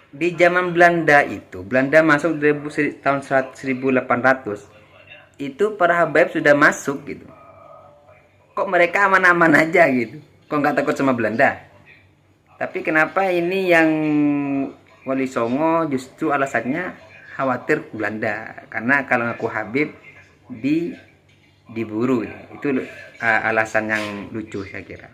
di zaman Belanda itu, Belanda masuk tahun 1800, itu para habaib sudah masuk gitu. Kok mereka aman-aman aja gitu? Kok nggak takut sama Belanda? Tapi kenapa ini yang Wali Songo justru alasannya khawatir Belanda? Karena kalau ngaku Habib diburu. Itu alasan yang lucu saya kira.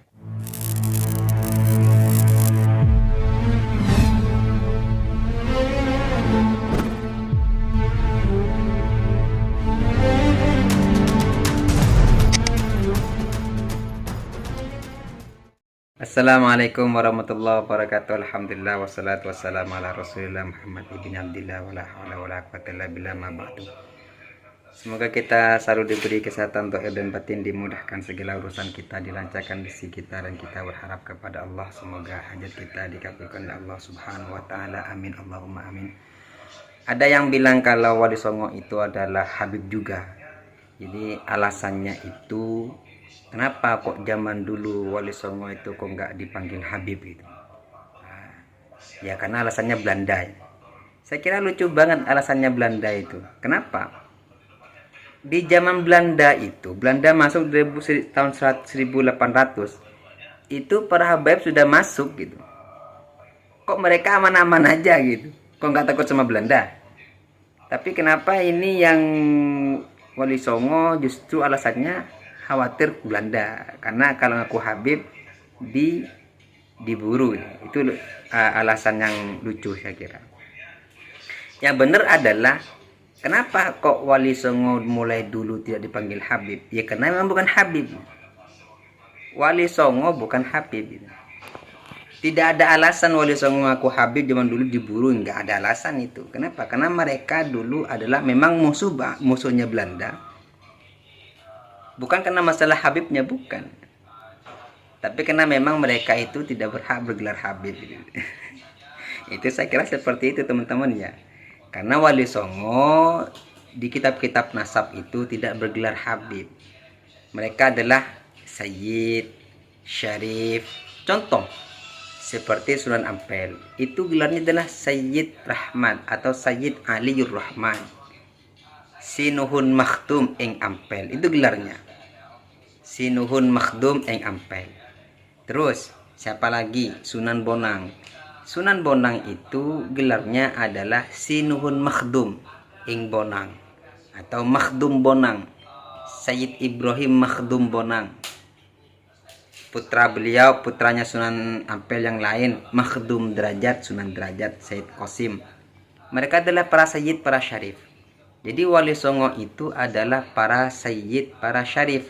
Assalamualaikum warahmatullahi wabarakatuh. Alhamdulillah wassalatu wassalamu ala Rasulillah Muhammad ibn Abdillah wala haula wala quwwata illa billah ma ba'du. Semoga kita selalu diberi kesehatan zahir dan batin, dimudahkan segala urusan kita, dilancarkan rezeki kita, dan kita berharap kepada Allah semoga hajat kita dikabulkan oleh Allah Subhanahu wa taala. Amin Allahumma amin. Ada yang bilang kalau Wali Songo itu adalah Habib juga. Jadi alasannya itu, kenapa kok zaman dulu Wali Songo itu kok nggak dipanggil Habib gitu? Ya karena alasannya Belanda. Saya kira lucu banget alasannya Belanda itu. Kenapa? Di zaman Belanda itu, Belanda masuk tahun 1800, itu para habaib sudah masuk gitu. Kok mereka aman-aman aja gitu? Kok nggak takut sama Belanda? Tapi kenapa ini yang Wali Songo justru alasannya khawatir Belanda? Karena kalau ngaku Habib diburu. Itu alasan yang lucu saya kira. Yang benar adalah, kenapa kok Wali Songo mulai dulu tidak dipanggil Habib? Ya karena memang bukan Habib. Wali Songo bukan Habib. Tidak ada alasan Wali Songo ngaku Habib zaman dulu diburu, nggak ada alasan itu. Kenapa? Karena mereka dulu adalah memang musuhnya Belanda. Bukan karena masalah Habibnya, bukan. Tapi karena memang mereka itu tidak berhak bergelar Habib. Itu saya kira seperti itu teman-teman ya. Karena Wali Songo di kitab-kitab nasab itu tidak bergelar Habib. Mereka adalah Sayyid, Syarif. Contoh seperti Sunan Ampel, itu gelarnya adalah Sayyid Rahman atau Sayyid Aliyur Rahman. Sinuhun Makhdum ing Ampel, itu gelarnya. Sinuhun Makhdum ing Ampel. Terus siapa lagi? Sunan Bonang. Sunan Bonang itu gelarnya adalah Sinuhun Makhdum ing Bonang atau Makhdum Bonang. Sayyid Ibrahim Makhdum Bonang. Putra beliau, putranya Sunan Ampel yang lain, Makhdum Derajat, Sunan Derajat, Sayyid Qasim. Mereka adalah para sayyid, para syarif. Jadi Wali Songo itu adalah para sayyid, para syarif,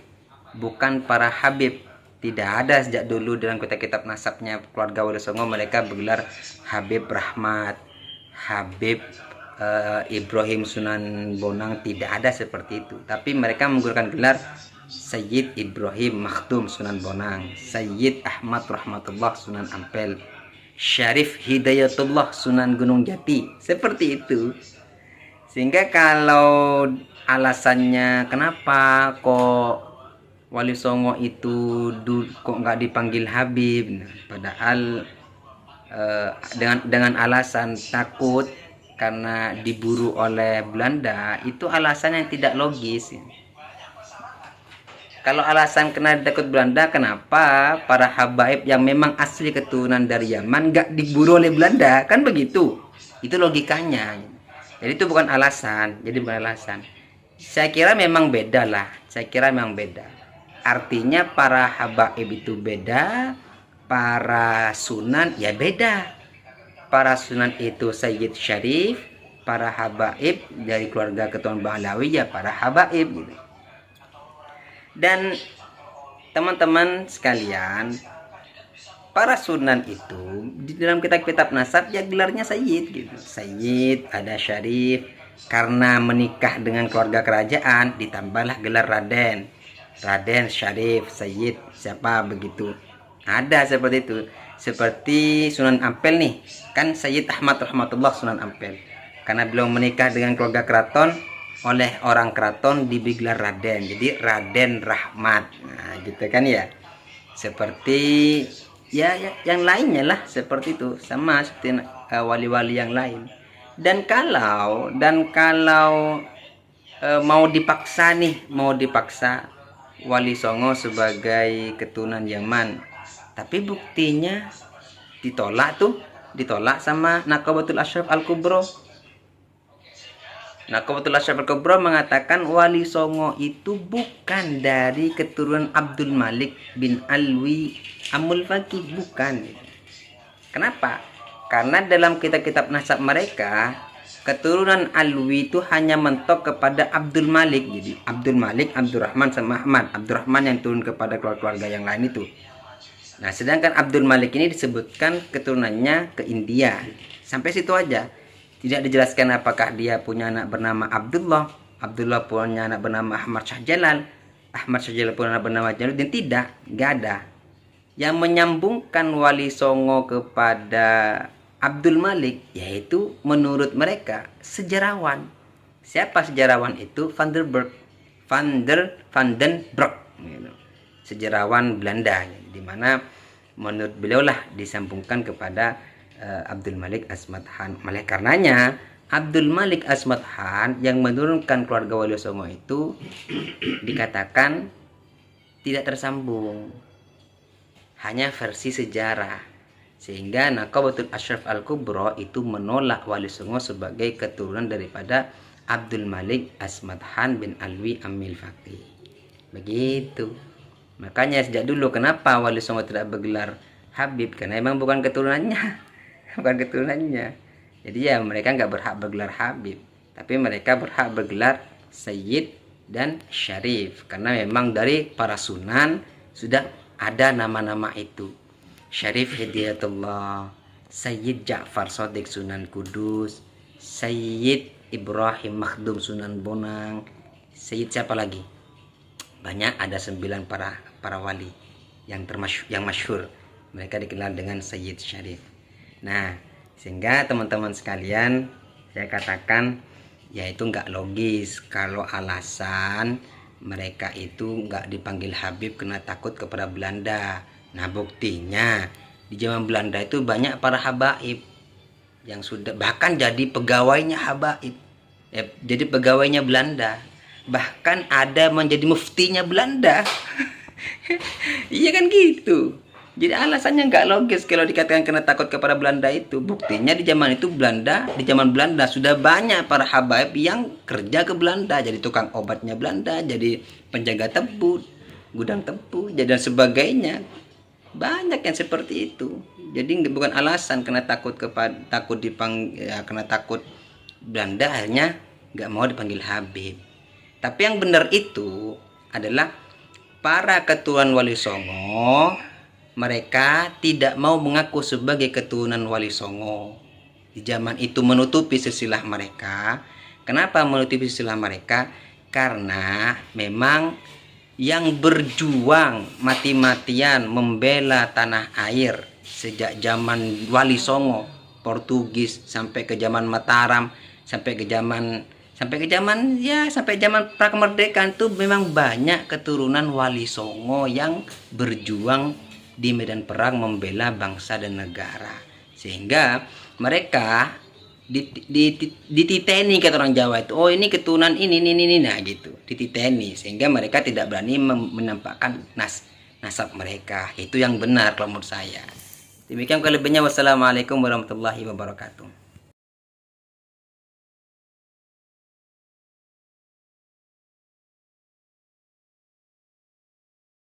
bukan para habib. Tidak ada sejak dulu dalam kitab-kitab nasabnya keluarga Wali Songo mereka bergelar Habib Rahmat, Habib Ibrahim Sunan Bonang, tidak ada seperti itu. Tapi mereka menggunakan gelar Sayyid Ibrahim Makhdum Sunan Bonang, Sayyid Ahmad Rahmatullah Sunan Ampel, Syarif Hidayatullah Sunan Gunung Jati, seperti itu. Sehingga kalau alasannya kenapa kok Wali Songo itu kok nggak dipanggil Habib, nah, padahal dengan alasan takut karena diburu oleh Belanda, itu alasan yang tidak logis. Kalau alasan kena takut Belanda, kenapa para habaib yang memang asli keturunan dari Yaman nggak diburu oleh Belanda? Kan begitu. Itu logikanya. Jadi itu bukan alasan. Jadi bukan alasan. Saya kira memang beda lah. Saya kira memang beda. Artinya para habaib itu beda. Para sunan ya beda. Para sunan itu Sayyid Syarif. Para habaib dari keluarga keturunan Ba'alawi ya para habaib gitu. Dan teman-teman sekalian, para sunan itu di dalam kitab-kitab nasab ya gelarnya Sayyid gitu. Sayyid, ada Syarif, karena menikah dengan keluarga kerajaan ditambahlah gelar Raden. Raden, Syarif, Sayyid, siapa begitu. Ada seperti itu. Seperti Sunan Ampel nih, kan Sayyid Ahmad Rahmatullah Sunan Ampel. Karena beliau menikah dengan keluarga keraton, oleh orang keraton diberi gelar Raden, jadi Raden Rahmat. Nah gitu kan ya. Seperti ya yang lainnya lah seperti itu, sama seperti wali-wali yang lain. Dan kalau mau dipaksa Wali Songo sebagai keturunan Yaman, tapi buktinya ditolak sama Naqabatul Ashraf Al-Kubra. Naqabatul Ashraf Al-Kubra mengatakan Wali Songo itu bukan dari keturunan Abdul Malik bin Alwi Amul Faqih, bukan. Kenapa? Karena dalam kitab-kitab nasab mereka, keturunan Alwi itu hanya mentok kepada Abdul Malik. Jadi Abdul Malik, Abdurrahman sama Ahmad. Abdurrahman yang turun kepada keluarga yang lain itu. Nah, sedangkan Abdul Malik ini disebutkan keturunannya ke India. Sampai situ aja. Tidak dijelaskan apakah dia punya anak bernama Abdullah, Abdullah punya anak bernama Ahmad Syahjalal, Ahmad Syahjalal punya anak bernama Jalaluddin. Tidak, nggak ada. Yang menyambungkan Wali Songo kepada Abdul Malik yaitu menurut mereka sejarawan. Siapa sejarawan itu? Van den Broek, gitu. Sejarawan Belanda, di mana menurut beliau lah disambungkan kepada Abdul Malik Asmat Khan. Oleh karenanya Abdul Malik Asmat Khan yang menurunkan keluarga Wali Songo itu dikatakan tidak tersambung, hanya versi sejarah. Sehingga Naqabatul Ashraf Al-Kubra itu menolak Wali Songo sebagai keturunan daripada Abdul Malik Asmat Khan bin Alwi Amil Faqih. Begitu. Makanya sejak dulu kenapa Wali Songo tidak bergelar Habib? Karena memang bukan keturunannya. Bukan keturunannya. Jadi ya mereka nggak berhak bergelar Habib. Tapi mereka berhak bergelar Sayyid dan Syarif. Karena memang dari para sunan sudah ada nama-nama itu. Syarif Hidayatullah, Sayyid Ja'far Shadiq Sunan Kudus, Sayyid Ibrahim Makhdum Sunan Bonang, Sayyid siapa lagi? Banyak, ada 9 para wali yang masyhur. Mereka dikenal dengan Sayyid Syarif. Nah, sehingga teman-teman sekalian, saya katakan yaitu nggak logis kalau alasan mereka itu nggak dipanggil Habib karena takut kepada Belanda. Nah, buktinya di zaman Belanda itu banyak para habaib yang sudah bahkan jadi pegawainya habaib, ya, jadi pegawainya Belanda, bahkan ada menjadi muftinya Belanda. Iya kan gitu. Jadi alasannya nggak logis kalau dikatakan karena takut kepada Belanda itu. Buktinya di zaman Belanda sudah banyak para habaib yang kerja ke Belanda, jadi tukang obatnya Belanda, jadi penjaga tebu, gudang tebu, dan sebagainya. Banyak yang seperti itu. Jadi bukan alasan karena takut karena takut Belanda akhirnya nggak mau dipanggil Habib. Tapi yang benar itu adalah para keturunan Wali Songo, mereka tidak mau mengaku sebagai keturunan Wali Songo. Di zaman itu menutupi silsilah mereka. Kenapa menutupi silsilah mereka? Karena memang yang berjuang mati-matian membela tanah air sejak zaman Wali Songo, Portugis, sampai ke zaman Mataram, sampai zaman prakemerdekaan itu memang banyak keturunan Wali Songo yang berjuang di medan perang membela bangsa dan negara. Sehingga mereka dititeni kata orang Jawa itu, oh ini keturunan ini nah gitu, dititeni, sehingga mereka tidak berani menampakkan nasab mereka. Itu yang benar kalau menurut saya. Demikian kelebihnya. Wassalamualaikum warahmatullahi wabarakatuh.